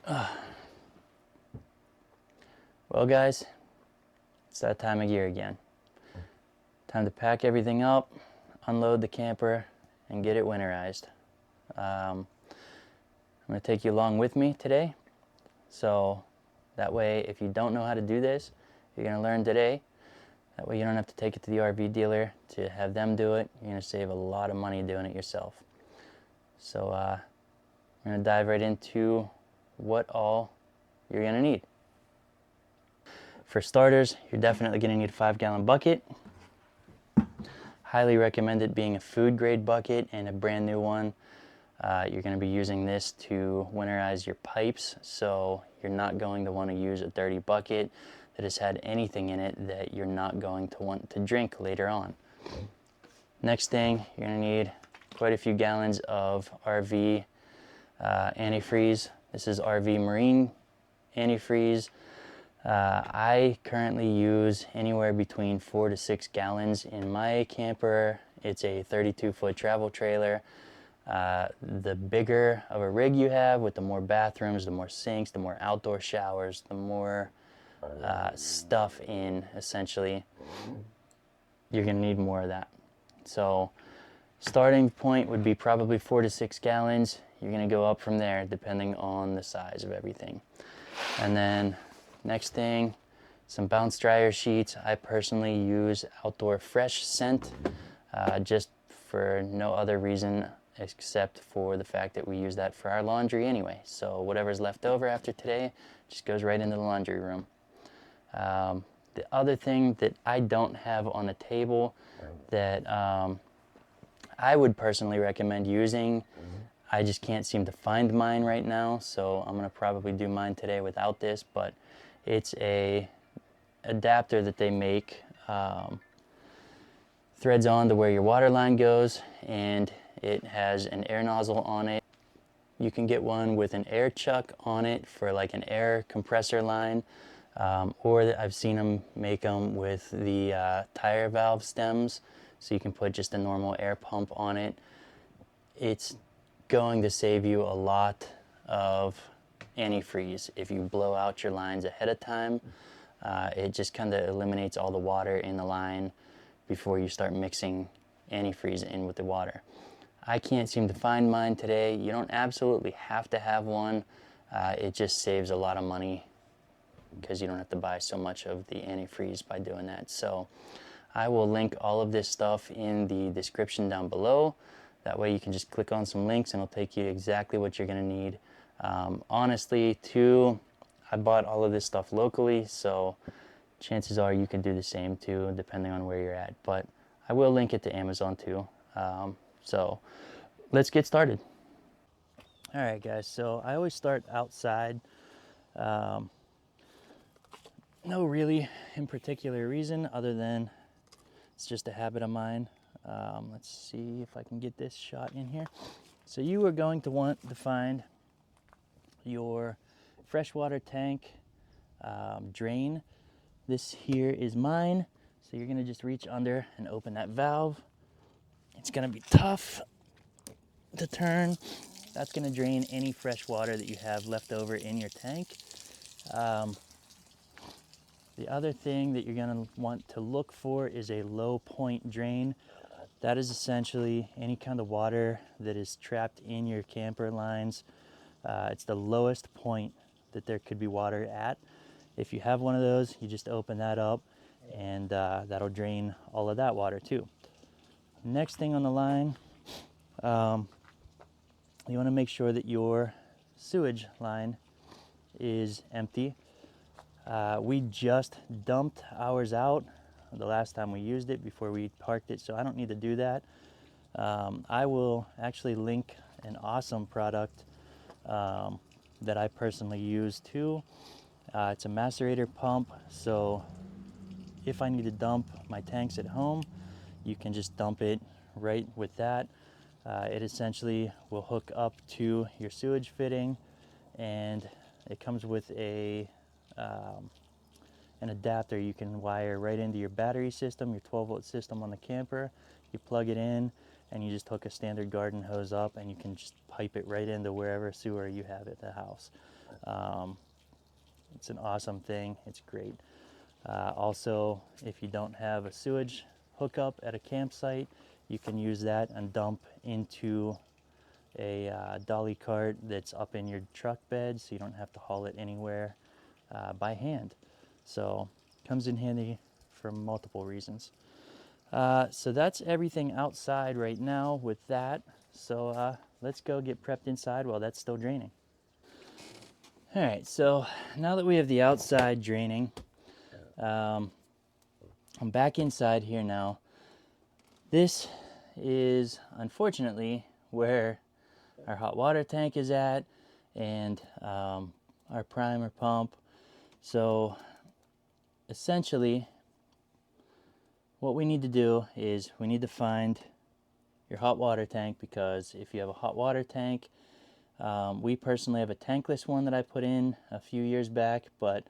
Well guys, it's that time of year again. Time to pack everything up, unload the camper, and get it winterized. I'm going to take you along with me today, so that way if you don't know how to do this, you're going to learn today. That way you don't have to take it to the RV dealer to have them do it. You're going to save a lot of money doing it yourself. So I'm going to dive right into what all you're going to need. For starters, you're definitely going to need a 5-gallon bucket. Highly recommend it being a food grade bucket and a brand new one. You're going to be using this to winterize your pipes, so you're not going to want to use a dirty bucket that has had anything in it that you're not going to want to drink later on. Next thing, you're going to need quite a few gallons of RV antifreeze. This is RV Marine antifreeze. I currently use anywhere between 4 to 6 gallons in my camper. It's a 32-foot travel trailer. The bigger of a rig you have, with the more bathrooms, the more sinks, the more outdoor showers, the more stuff in, essentially, you're going to need more of that. So starting point would be probably 4 to 6 gallons. You're going to go up from there depending on the size of everything. And then next thing, some bounce dryer sheets. I personally use Outdoor Fresh scent, just for no other reason except for the fact that we use that for our laundry anyway. So whatever's left over after today just goes right into the laundry room. The other thing that I don't have on the table that I would personally recommend using, I just can't seem to find mine right now, so I'm going to probably do mine today without this, but it's a adapter that they make, threads on to where your water line goes, and it has an air nozzle on it. You can get one with an air chuck on it for like an air compressor line, or I've seen them make them with the tire valve stems, so you can put just a normal air pump on it. It's going to save you a lot of antifreeze if you blow out your lines ahead of time. It just kind of eliminates all the water in the line before you start mixing antifreeze in with the water. I can't seem to find mine today. You don't absolutely have to have one. It just saves a lot of money because you don't have to buy so much of the antifreeze by doing that. So I will link all of this stuff in the description down below. That way you can just click on some links and it'll take you to exactly what you're going to need. Honestly, too, I bought all of this stuff locally, so chances are you can do the same too, depending on where you're at. But I will link it to Amazon too. So let's get started. All right, guys, so I always start outside. No really in particular reason other than it's just a habit of mine. Let's see if I can get this shot in here. So you are going to want to find your freshwater tank drain. This here is mine. So you're gonna just reach under and open that valve. It's gonna be tough to turn. That's gonna drain any fresh water that you have left over in your tank. The other thing that you're gonna want to look for is a low point drain. That is essentially any kind of water that is trapped in your camper lines. It's the lowest point that there could be water at. If you have one of those, you just open that up and that'll drain all of that water too. Next thing on the line, you wanna make sure that your sewage line is empty. We just dumped ours out the last time we used it before we parked it, so I don't need to do that. I will actually link an awesome product that I personally use too. It's a Macerator Pump, so if I need to dump my tanks at home, you can just dump it right with that. It essentially will hook up to your sewage fitting, and it comes with an adapter you can wire right into your battery system, your 12-volt system on the camper. You plug it in, and you just hook a standard garden hose up and you can just pipe it right into wherever sewer you have at the house. It's an awesome thing. It's great. Also, if you don't have a sewage hookup at a campsite, you can use that and dump into a dolly cart that's up in your truck bed, so you don't have to haul it anywhere by hand. So comes in handy for multiple reasons. So that's everything outside right now with that. So let's go get prepped inside while that's still draining. All right, so now that we have the outside draining, I'm back inside here now. This is unfortunately where our hot water tank is at, and our primer pump. So essentially what we need to do is we need to find your hot water tank, because if you have a hot water tank, we personally have a tankless one that I put in a few years back, but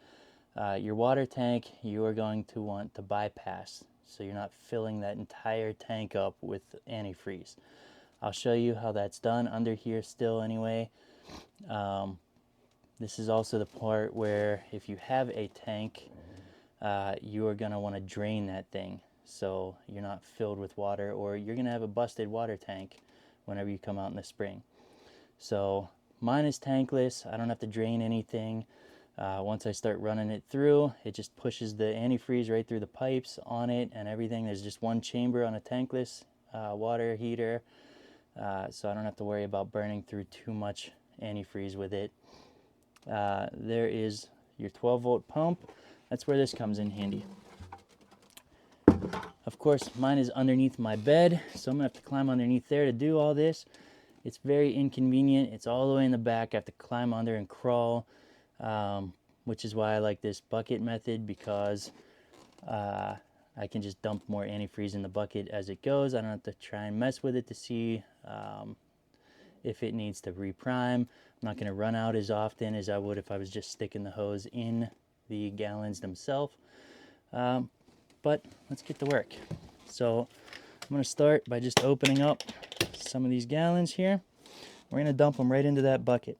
your water tank you are going to want to bypass, so you're not filling that entire tank up with antifreeze. I'll show you how that's done under here still anyway. This is also the part where if you have a tank, you are going to want to drain that thing so you're not filled with water, or you're going to have a busted water tank whenever you come out in the spring. So mine is tankless. I don't have to drain anything. Once I start running it through, it just pushes the antifreeze right through the pipes on it and everything. There's just one chamber on a tankless water heater, so I don't have to worry about burning through too much antifreeze with it. There is your 12-volt pump. That's where this comes in handy. Of course, mine is underneath my bed, so I'm gonna have to climb underneath there to do all this. It's very inconvenient. It's all the way in the back. I have to climb under and crawl, which is why I like this bucket method, because I can just dump more antifreeze in the bucket as it goes. I don't have to try and mess with it to see if it needs to reprime. I'm not going to run out as often as I would if I was just sticking the hose in the gallons themselves. But let's get to work. So I'm going to start by just opening up some of these gallons here. We're going to dump them right into that bucket.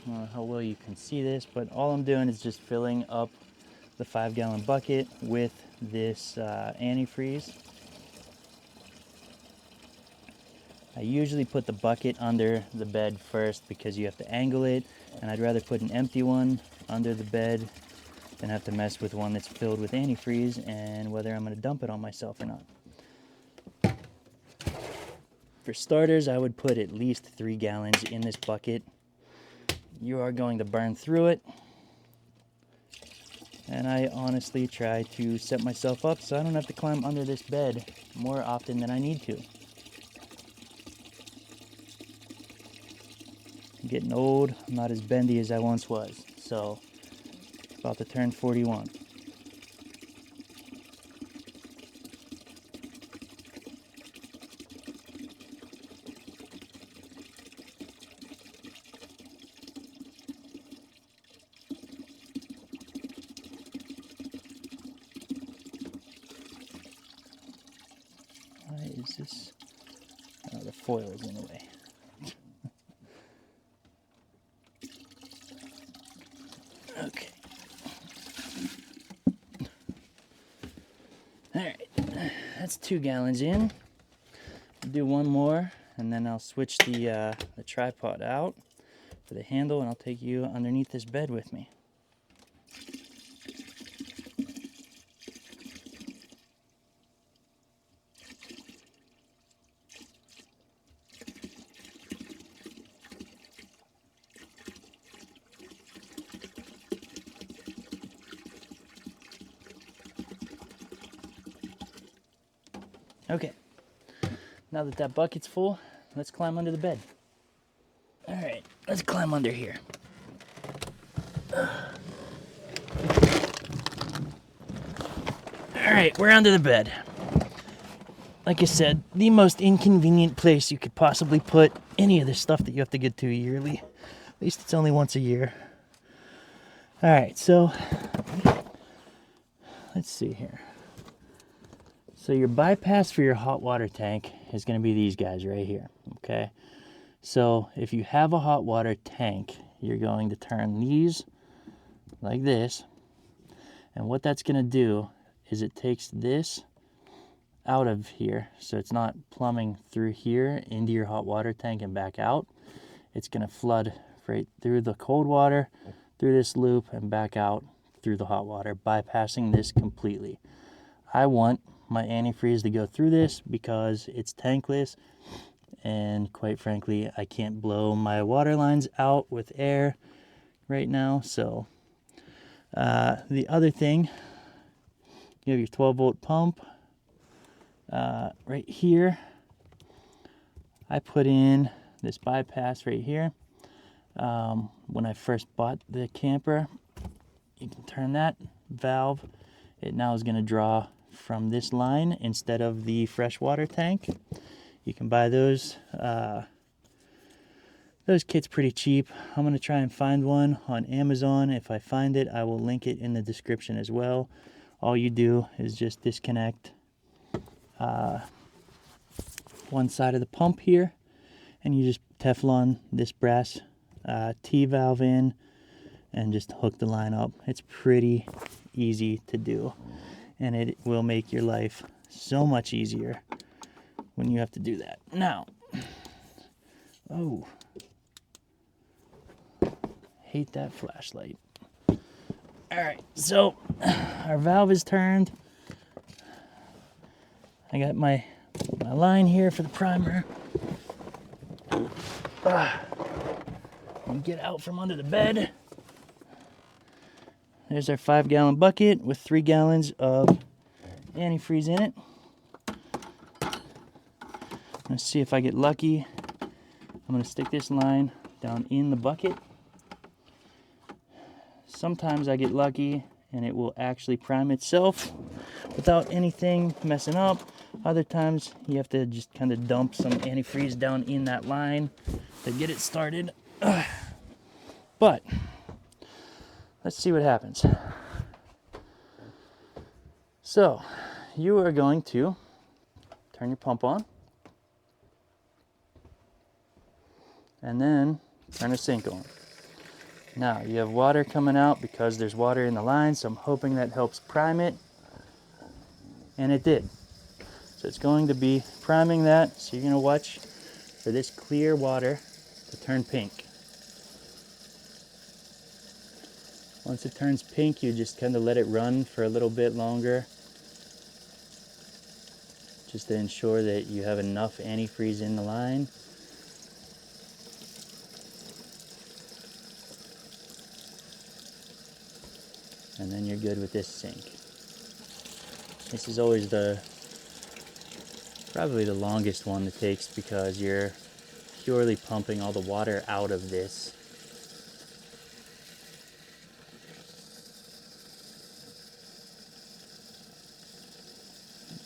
I don't know how well you can see this, but all I'm doing is just filling up the 5-gallon bucket with this antifreeze. I usually put the bucket under the bed first because you have to angle it, and I'd rather put an empty one under the bed than have to mess with one that's filled with antifreeze and whether I'm going to dump it on myself or not. For starters, I would put at least 3 gallons in this bucket. You are going to burn through it, and I honestly try to set myself up so I don't have to climb under this bed more often than I need to. I'm getting old. I'm not as bendy as I once was, so about to turn 41. Why is this? Oh, the foil is in the way. Okay. All right, that's 2 gallons in. I'll do one more, and then I'll switch the tripod out for the handle, and I'll take you underneath this bed with me. Okay, now that that bucket's full, let's climb under the bed. All right, let's climb under here. All right, we're under the bed. Like I said, the most inconvenient place you could possibly put any of this stuff that you have to get to yearly. At least it's only once a year. All right, so let's see here. So your bypass for your hot water tank is going to be these guys right here, okay? So if you have a hot water tank, you're going to turn these like this, and what that's going to do is it takes this out of here, so it's not plumbing through here into your hot water tank and back out. It's going to flood right through the cold water, through this loop, and back out through the hot water, bypassing this completely. I want my antifreeze to go through this because it's tankless, and quite frankly, I can't blow my water lines out with air right now. So the other thing, you have your 12-volt pump right here. I put in this bypass right here. When I first bought the camper, you can turn that valve. It now is going to draw from this line instead of the freshwater tank. You can buy those kits pretty cheap. I'm going to try and find one on Amazon. If I find it, I will link it in the description as well. All you do is just disconnect one side of the pump here, and you just Teflon this brass T-valve in and just hook the line up. It's pretty easy to do, and it will make your life so much easier when you have to do that. Now, oh, hate that flashlight. All right, so our valve is turned. I got my line here for the primer. And get out from under the bed. There's our 5-gallon bucket with 3 gallons of antifreeze in it. Let's see if I get lucky. I'm going to stick this line down in the bucket. Sometimes I get lucky and it will actually prime itself without anything messing up. Other times you have to just kind of dump some antifreeze down in that line to get it started. But let's see what happens. So you are going to turn your pump on and then turn the sink on. Now you have water coming out because there's water in the line, so I'm hoping that helps prime it, and it did. So it's going to be priming that, so you're going to watch for this clear water to turn pink. Once it turns pink, you just kind of let it run for a little bit longer, just to ensure that you have enough antifreeze in the line. And then you're good with this sink. This is always probably the longest one that takes because you're purely pumping all the water out of this.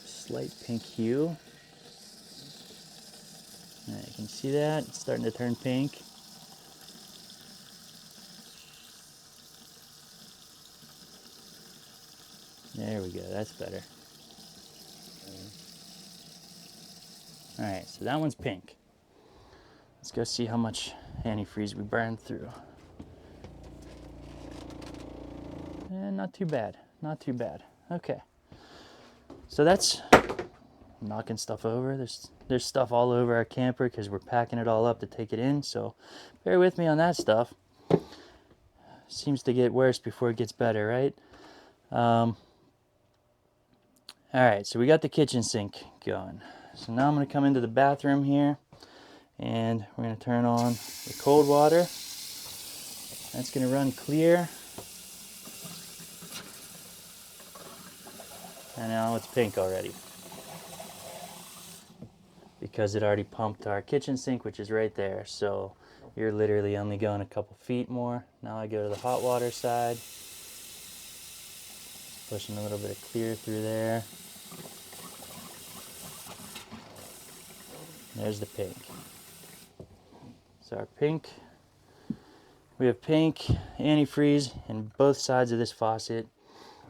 Slight pink hue. Right, you can see that, it's starting to turn pink. There we go, that's better. Alright, so that one's pink. Let's go see how much antifreeze we burned through. And not too bad, not too bad. Okay. So that's knocking stuff over. There's stuff all over our camper because we're packing it all up to take it in, so bear with me on that stuff. Seems to get worse before it gets better, right? Alright, so we got the kitchen sink going. So now I'm going to come into the bathroom here and we're going to turn on the cold water. That's going to run clear. And now it's pink already, because it already pumped our kitchen sink, which is right there. So you're literally only going a couple feet more. Now I go to the hot water side, pushing a little bit of clear through there. There's the pink. So our pink We have pink antifreeze in both sides of this faucet.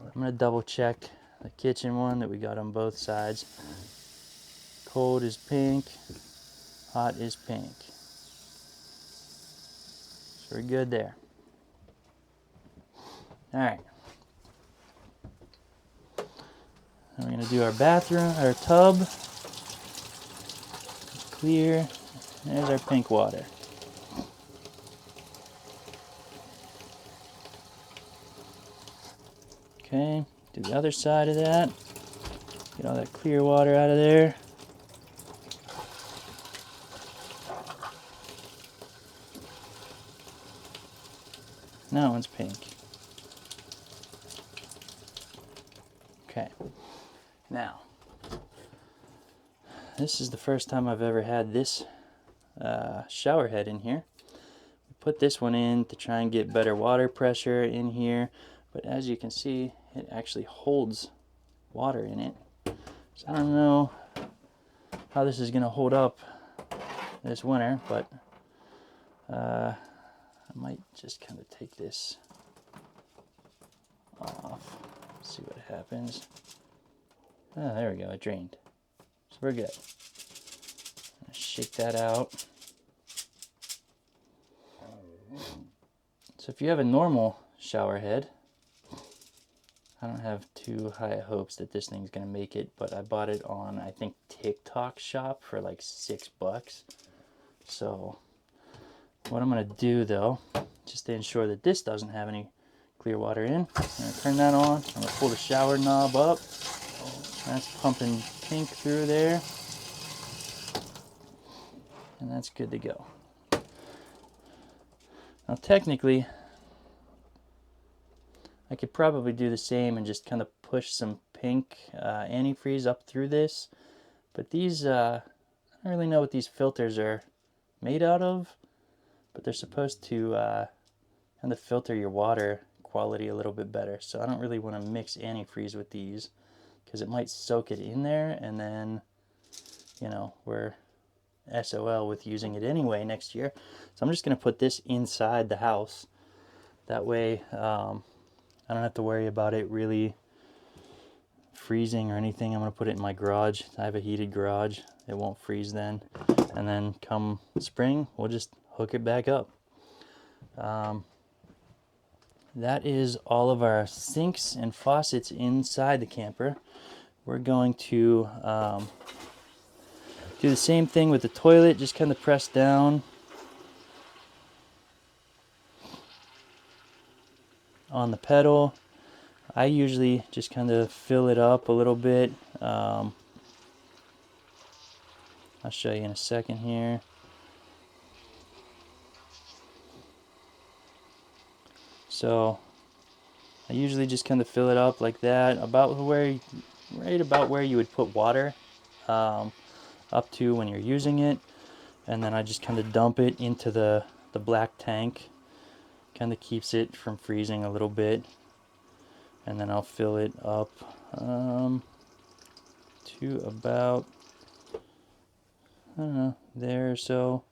I'm going to double check the kitchen one that we got on both sides. Cold is pink, hot is pink. So we're good there. All right. Then we're going to do our bathroom, our tub. Clear. There's our pink water. Okay, do the other side of that. Get all that clear water out of there. Now that one's pink. Okay, now, this is the first time I've ever had this shower head in here. We put this one in to try and get better water pressure in here, but as you can see, it actually holds water in it. So I don't know how this is going to hold up this winter, but I might just kind of take this off, see what happens. Oh, there we go, it drained. So we're good. Shake that out. So if you have a normal shower head, I don't have too high hopes that this thing's gonna make it, but I bought it on, I think, TikTok shop for like $6. So what I'm gonna do though, just to ensure that this doesn't have any clear water in, I'm gonna turn that on. I'm gonna pull the shower knob up. That's pumping pink through there. And that's good to go. Now technically, I could probably do the same and just kind of push some pink antifreeze up through this. But these, I don't really know what these filters are made out of, but they're supposed to kind of filter your water quality a little bit better. So I don't really want to mix antifreeze with these because it might soak it in there, and then, you know, we're SOL with using it anyway next year. So I'm just going to put this inside the house. That way I don't have to worry about it really freezing or anything. I'm going to put it in my garage. I have a heated garage. It won't freeze then. And then come spring, we'll just hook it back up. That is all of our sinks and faucets inside the camper. We're going to do the same thing with the toilet, just kind of press down on the pedal. I usually just kind of fill it up a little bit. I'll show you in a second here. So I usually just kind of fill it up like that, right about where you would put water up to when you're using it, and then I just kind of dump it into the black tank. Kind of keeps it from freezing a little bit, and then I'll fill it up to about, I don't know, there or so.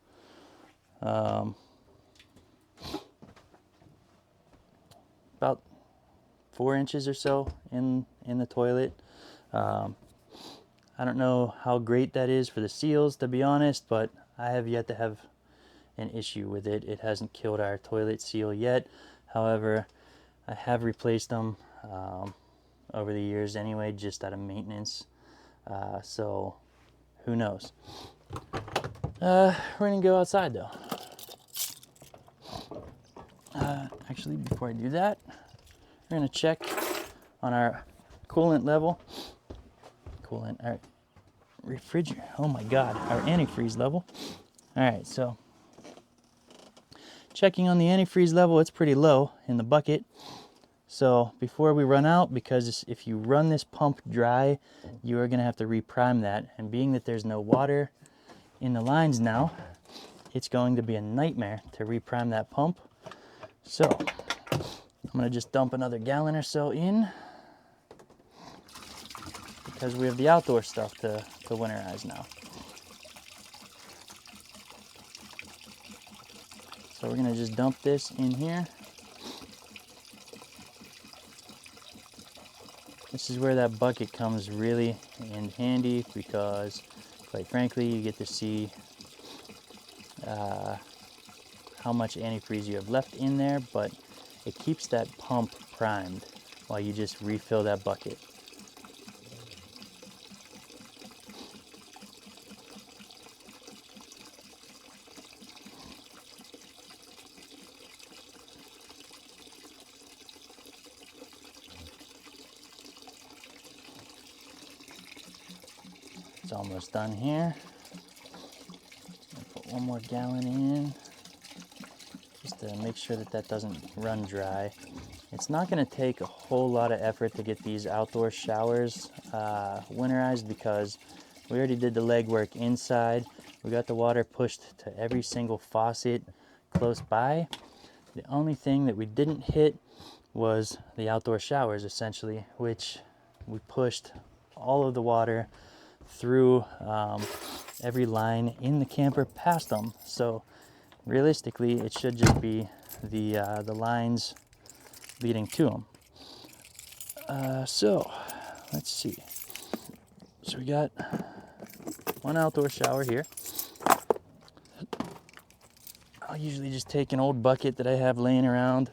About 4 inches or so in the toilet. I don't know how great that is for the seals, to be honest, but I have yet to have an issue with it. It hasn't killed our toilet seal yet. However, I have replaced them over the years anyway, just out of maintenance. So who knows? We're gonna go outside though. Actually, before I do that, we're gonna check on our coolant level. Our refrigerator, oh my god, our antifreeze level. Alright, so checking on the antifreeze level, it's pretty low in the bucket. So before we run out, because if you run this pump dry, you are going to have to reprime that. And being that there's no water in the lines now, it's going to be a nightmare to reprime that pump. So I'm going to just dump another gallon or so in, because we have the outdoor stuff to winterize now. So we're gonna just dump this in here. This is where that bucket comes really in handy because, quite frankly, you get to see how much antifreeze you have left in there, but it keeps that pump primed while you just refill that bucket. It's almost done here. Put one more gallon in just to make sure that that doesn't run dry. It's not going to take a whole lot of effort to get these outdoor showers winterized because we already did the legwork inside. We got the water pushed to every single faucet close by. The only thing that we didn't hit was the outdoor showers, essentially, which we pushed all of the water through every line in the camper past them. So realistically, it should just be the lines leading to them. So let's see. So we got one outdoor shower here. I'll usually just take an old bucket that I have laying around.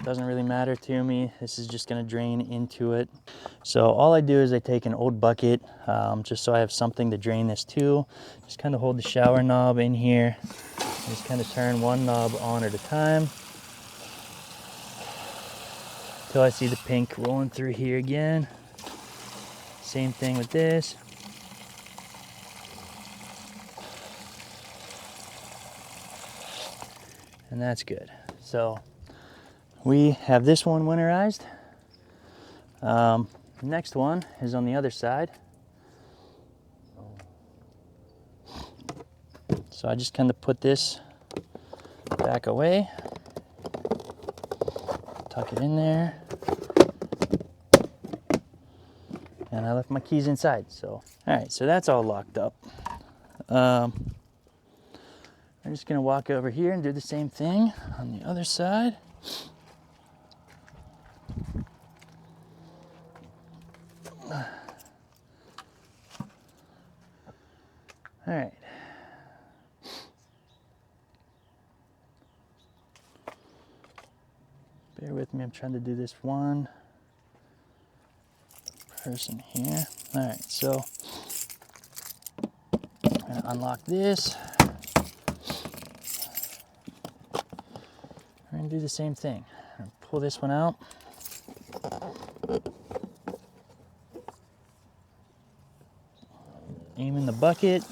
Doesn't really matter to me. This is just gonna drain into it. So all I do is I take an old bucket just so I have something to drain this to. Just kind of hold the shower knob in here. Just kind of turn one knob on at a time until I see the pink rolling through here again. Same thing with this. And that's good. So we have this one winterized. Next one is on the other side. So I just kind of put this back away, tuck it in there, and I left my keys inside. So, all right, so that's all locked up. I'm just gonna walk over here and do the same thing on the other side. All right. Bear with me, I'm trying to do this one person here. All right, so I'm gonna unlock this. We're gonna do the same thing. I'm gonna pull this one out. Aim in the bucket,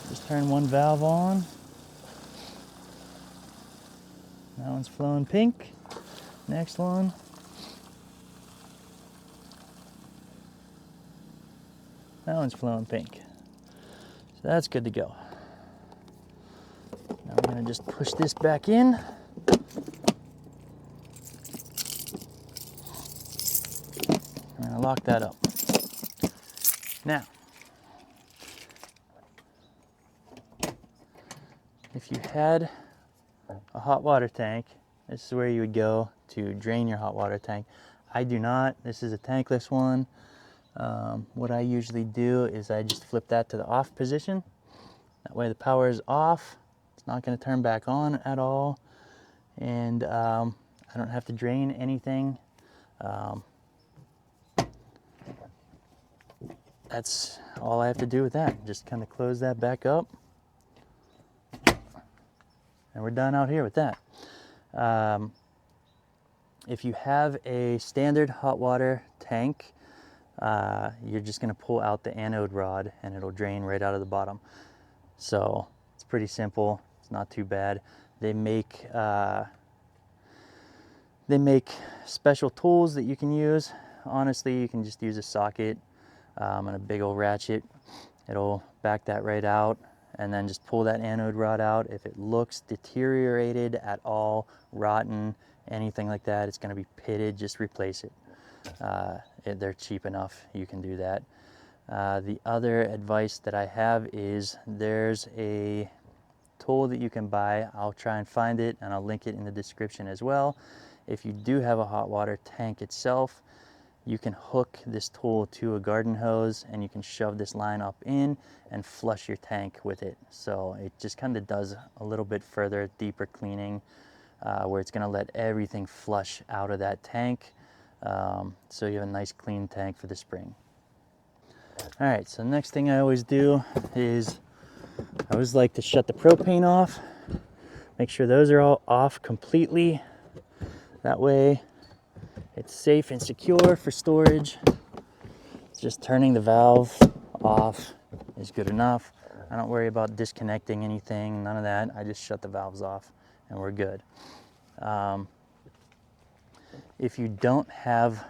just turn one valve on. That one's flowing pink. Next one. That one's flowing pink. So that's good to go. Now we're gonna just push this back in. I'm gonna lock that up. Now, if you had a hot water tank, this is where you would go to drain your hot water tank. I do not. This is a tankless one. What I usually do is I just flip that to the off position. That way the power is off. It's not going to turn back on at all. And I don't have to drain anything. That's all I have to do with that. Just kind of close that back up. And we're done out here with that. If you have a standard hot water tank, you're just going to pull out the anode rod and it'll drain right out of the bottom. So it's pretty simple. It's not too bad. They make special tools that you can use. Honestly, you can just use a socket and a big old ratchet. It'll back that right out, and then just pull that anode rod out. If it looks deteriorated at all, rotten, anything like that, it's going to be pitted, just replace it. They're cheap enough, you can do that. The other advice that I have is there's a tool that you can buy. I'll try and find it and I'll link it in the description as well. If you do have a hot water tank itself, you can hook this tool to a garden hose and you can shove this line up in and flush your tank with it. So it just kind of does a little bit further, deeper cleaning, where it's gonna let everything flush out of that tank. So you have a nice clean tank for the spring. All right, so the next thing I always do is I always like to shut the propane off, make sure those are all off completely. That way it's safe and secure for storage. Just turning the valve off is good enough. I don't worry about disconnecting anything, none of that. I just shut the valves off and we're good. If you don't have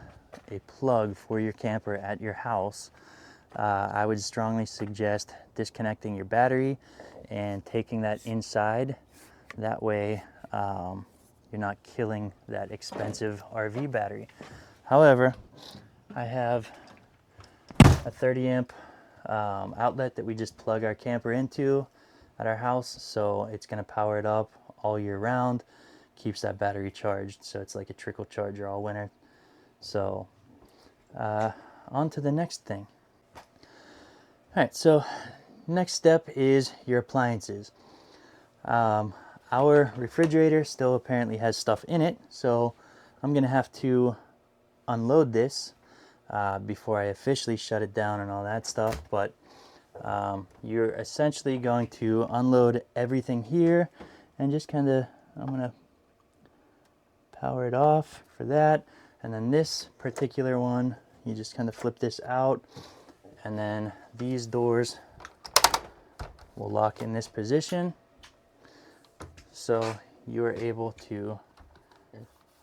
a plug for your camper at your house, I would strongly suggest disconnecting your battery and taking that inside. That way you're not killing that expensive RV battery. However, I have a 30 amp outlet that we just plug our camper into at our house, so it's going to power it up all year round, keeps that battery charged, so it's like a trickle charger all winter. So on to the next thing. All right, so next step is your appliances. Our refrigerator still apparently has stuff in it, so I'm gonna have to unload this before I officially shut it down and all that stuff. But you're essentially going to unload everything here and just kind of, I'm gonna power it off for that. And then this particular one, you just kind of flip this out, and then these doors will lock in this position. So you are able to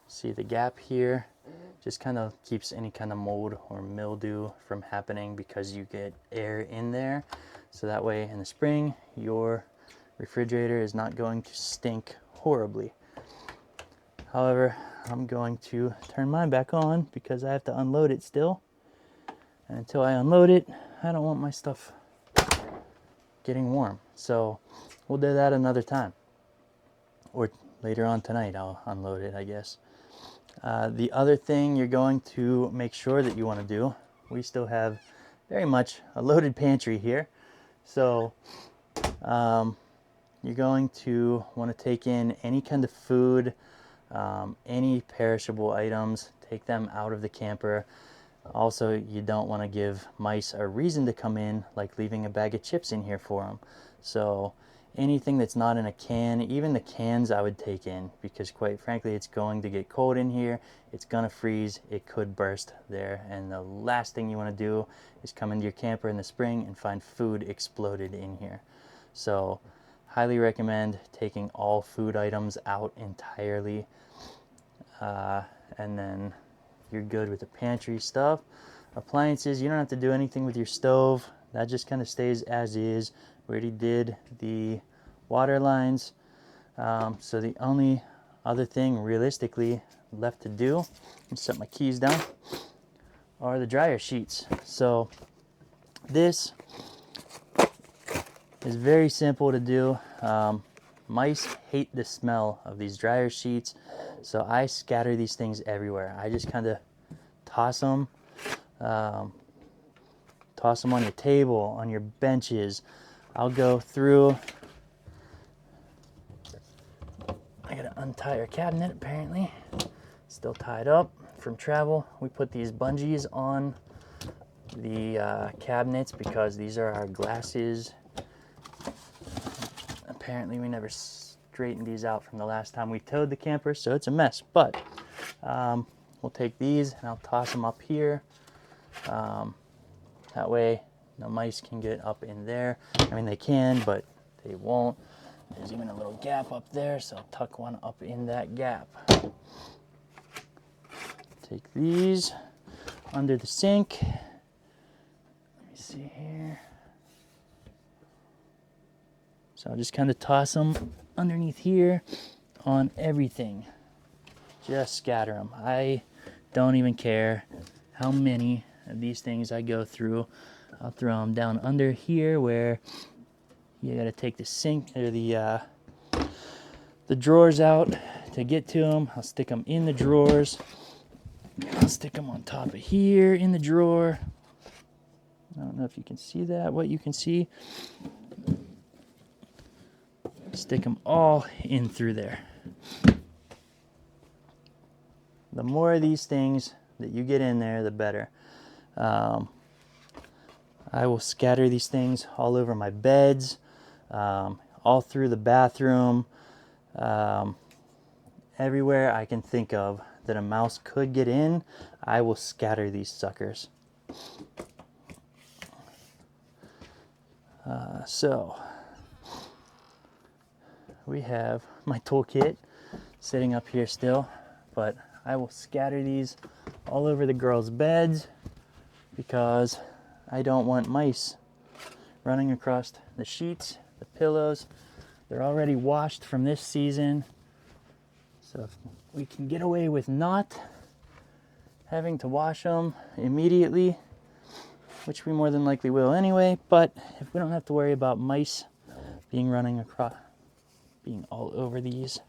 see the gap here. Just kind of keeps any kind of mold or mildew from happening because you get air in there. So that way in the spring, your refrigerator is not going to stink horribly. However, I'm going to turn mine back on because I have to unload it still. And until I unload it, I don't want my stuff getting warm. So we'll do that another time. Or later on tonight, I'll unload it, I guess. The other thing you're going to make sure that you want to do, we still have very much a loaded pantry here. So you're going to want to take in any kind of food, any perishable items, take them out of the camper. Also, you don't want to give mice a reason to come in, like leaving a bag of chips in here for them. So anything that's not in a can, even the cans I would take in, because quite frankly, it's going to get cold in here. It's going to freeze. It could burst there. And the last thing you want to do is come into your camper in the spring and find food exploded in here. So highly recommend taking all food items out entirely. And then you're good with the pantry stuff. Appliances, you don't have to do anything with your stove. That just kind of stays as is. We already did the water lines. So the only other thing realistically left to do, let me set my keys down, are the dryer sheets. So this is very simple to do. Mice hate the smell of these dryer sheets, so I scatter these things everywhere. I just kind of toss them on your table, on your benches. I'll go through. I gotta untie our cabinet apparently. Still tied up from travel. We put these bungees on the cabinets because these are our glasses. Apparently we never straightened these out from the last time we towed the camper, so it's a mess. But we'll take these and I'll toss them up here. That way no mice can get up in there. I mean, they can, but they won't. There's even a little gap up there, so I'll tuck one up in that gap. Take these under the sink. Let me see here. So I'll just kind of toss them underneath here on everything. Just scatter them. I don't even care how many of these things I go through. I'll throw them down under here where You got to take the sink or the drawers out to get to them. I'll stick them in the drawers. I'll stick them on top of here in the drawer. I don't know if you can see that, what you can see. Stick them all in through there. The more of these things that you get in there, the better. I will scatter these things all over my beds, all through the bathroom, everywhere I can think of that a mouse could get in, I will scatter these suckers. So we have my toolkit sitting up here still, but I will scatter these all over the girls' beds because I don't want mice running across the sheets, the pillows. They're already washed from this season. So if we can get away with not having to wash them immediately, which we more than likely will anyway, but if we don't have to worry about mice being running across, being all over these.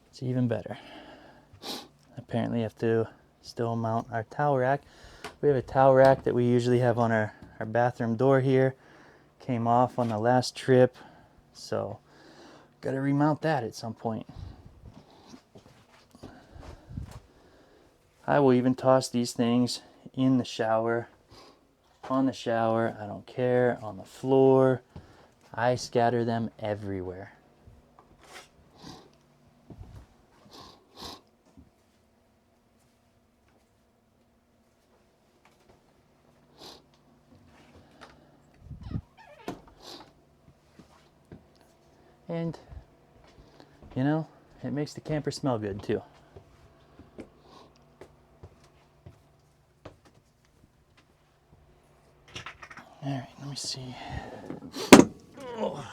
It's even better. Apparently have to still mount our towel rack. We have a towel rack that we usually have on our bathroom door here. Came off on the last trip, so gotta remount that at some point. I will even toss these things in the shower, on the shower, I don't care, on the floor. I scatter them everywhere. And, you know, it makes the camper smell good too. All right, let me see. Oh.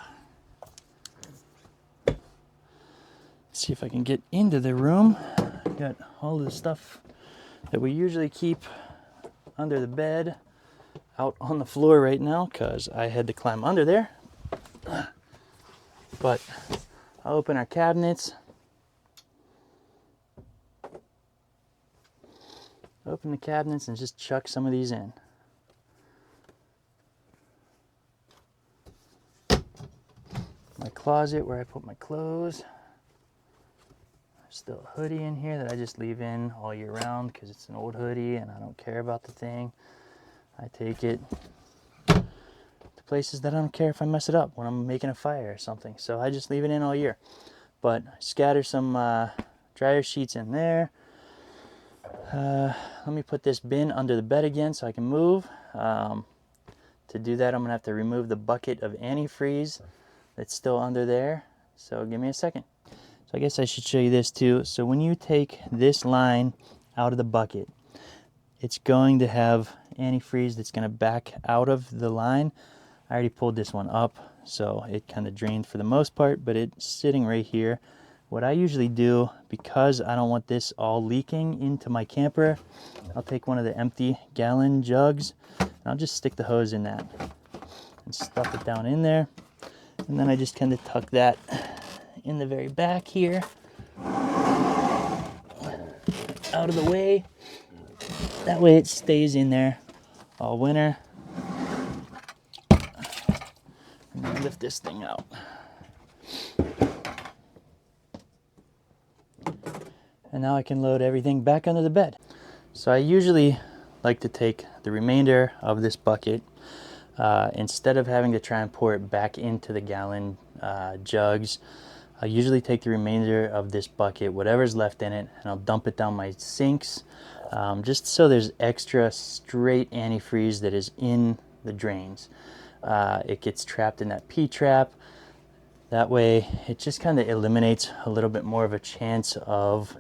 See if I can get into the room. Got all the stuff that we usually keep under the bed out on the floor right now because I had to climb under there. But I'll open our cabinets. Open the cabinets and just chuck some of these in. My closet where I put my clothes. There's still a hoodie in here that I just leave in all year round because it's an old hoodie and I don't care about the thing. I take it to places that I don't care if I mess it up when I'm making a fire or something. So I just leave it in all year. But scatter some dryer sheets in there. Let me put this bin under the bed again so I can move. To do that, I'm going to have to remove the bucket of antifreeze that's still under there. So give me a second. So I guess I should show you this too. So when you take this line out of the bucket, it's going to have antifreeze that's going to back out of the line. I already pulled this one up, so it kind of drained for the most part, but it's sitting right here. What I usually do, because I don't want this all leaking into my camper, I'll take one of the empty gallon jugs and I'll just stick the hose in that and stuff it down in there. And then I just kind of tuck that in the very back here, out of the way. That way it stays in there all winter. And then lift this thing out. And now I can load everything back under the bed. So I usually like to take the remainder of this bucket, instead of having to try and pour it back into the gallon jugs, I usually take the remainder of this bucket, whatever's left in it, and I'll dump it down my sinks, just so there's extra straight antifreeze that is in the drains. It gets trapped in that P-trap. That way it just kind of eliminates a little bit more of a chance of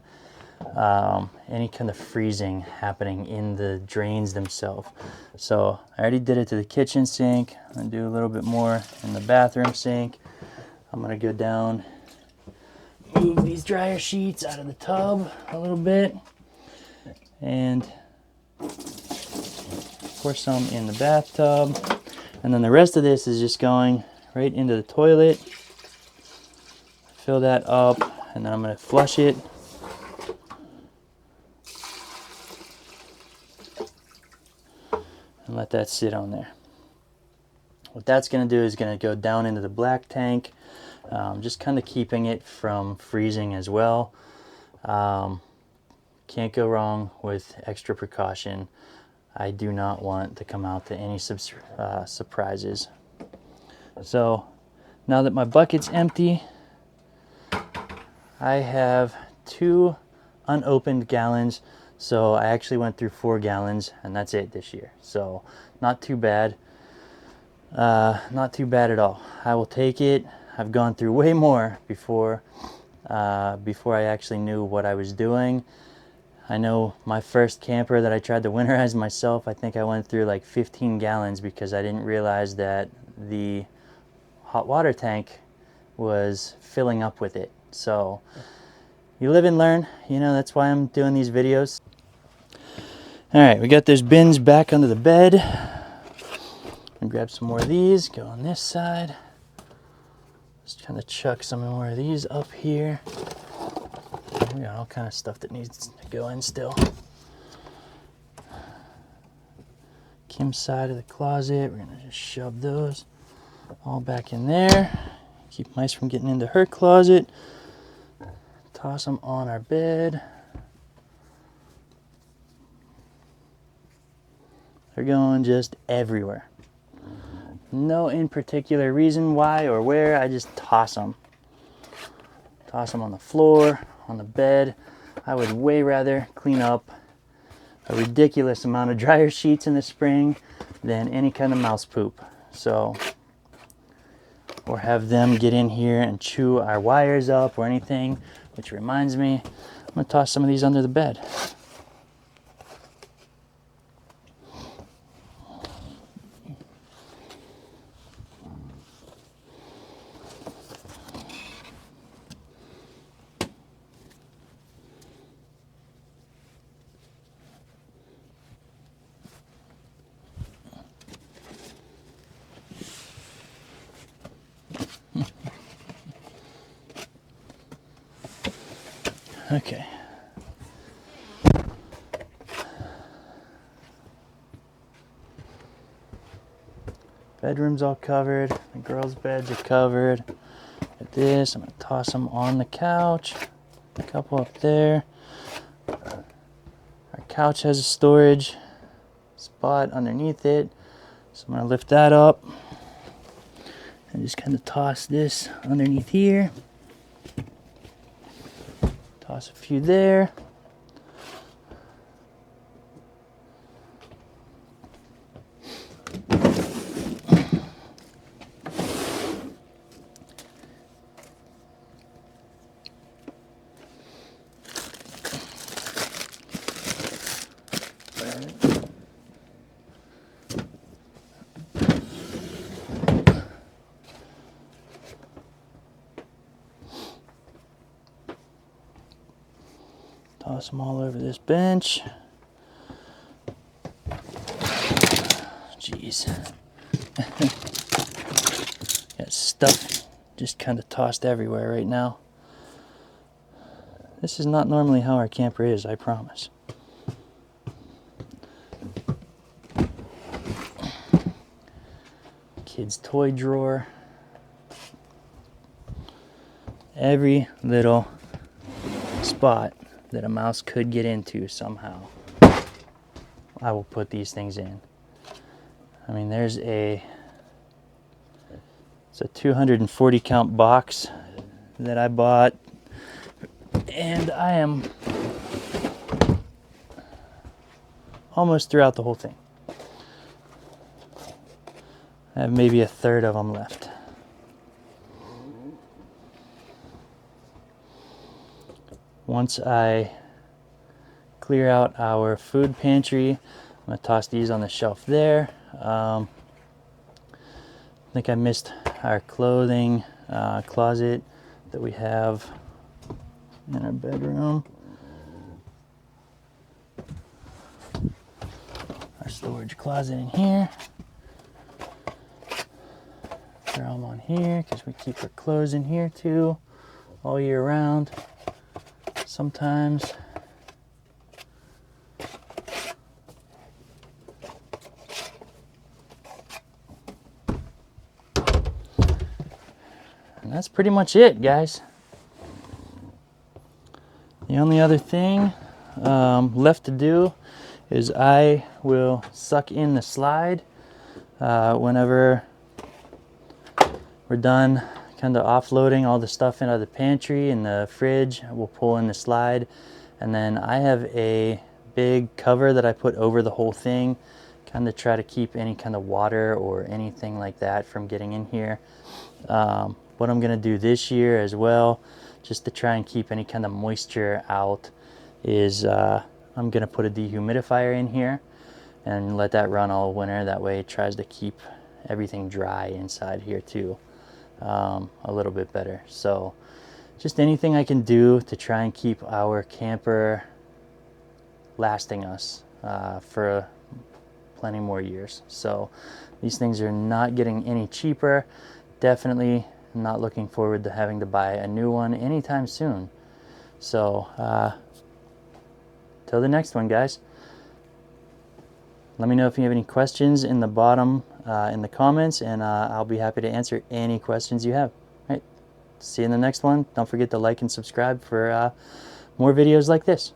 any kind of freezing happening in the drains themselves. So I already did it to the kitchen sink. I'm going to do a little bit more in the bathroom sink. I'm going to go down, move these dryer sheets out of the tub a little bit, and pour some in the bathtub. And then the rest of this is just going right into the toilet. Fill that up, and then I'm going to flush it. And let that sit on there. What that's going to do is going to go down into the black tank, just kind of keeping it from freezing as well. Can't go wrong with extra precaution. I do not want to come out to any surprises. So now that my bucket's empty, I have 2 unopened gallons. So I actually went through 4 gallons, and that's it this year. So not too bad. Not too bad at all. I will take it. I've gone through way more before I actually knew what I was doing. I know my first camper that I tried to winterize myself, I think I went through like 15 gallons because I didn't realize that the hot water tank was filling up with it. So you live and learn, you know, that's why I'm doing these videos. All right, we got those bins back under the bed. And grab some more of these, go on this side. Just kind of chuck some more of these up here. We got all kind of stuff that needs to go in still. Kim's side of the closet, we're gonna just shove those all back in there. Keep mice from getting into her closet. Toss them on our bed. They're going just everywhere. No in particular reason why or where, I just toss them. Toss them on the floor, on the bed. I would way rather clean up a ridiculous amount of dryer sheets in the spring than any kind of mouse poop. So, or have them get in here and chew our wires up or anything, which reminds me, I'm gonna toss some of these under the bed. Okay. Bedroom's all covered. The girls' beds are covered. At this, I'm gonna toss them on the couch. A couple up there. Our couch has a storage spot underneath it, so I'm gonna lift that up and just kind of toss this underneath here. Toss a few there. Toss them all over this bench. Jeez. Got stuff just kind of tossed everywhere right now. This is not normally how our camper is, I promise. Kids' toy drawer. Every little spot that a mouse could get into somehow, I will put these things in. I mean, it's a 240 count box that I bought, and I am almost throughout the whole thing. I have maybe a third of them left. Once I clear out our food pantry, I'm going to toss these on the shelf there. I think I missed our clothing closet that we have in our bedroom. storage closet in here. Throw them on here because we keep our clothes in here too, all year round. Sometimes. And that's pretty much it, guys. The only other thing left to do is I will suck in the slide whenever we're done kind of offloading all the stuff out of the pantry and the fridge. We'll pull in the slide, and then I have a big cover that I put over the whole thing, kind of try to keep any kind of water or anything like that from getting in here. What I'm gonna do this year as well, just to try and keep any kind of moisture out, is I'm gonna put a dehumidifier in here and let that run all winter. That way it tries to keep everything dry inside here too, a little bit better. So just anything I can do to try and keep our camper lasting us for plenty more years. So these things are not getting any cheaper. Definitely not looking forward to having to buy a new one anytime soon. So till the next one, guys. Let me know if you have any questions in the bottom in the comments, and I'll be happy to answer any questions you have. All right, see you in the next one. Don't forget to like and subscribe for more videos like this.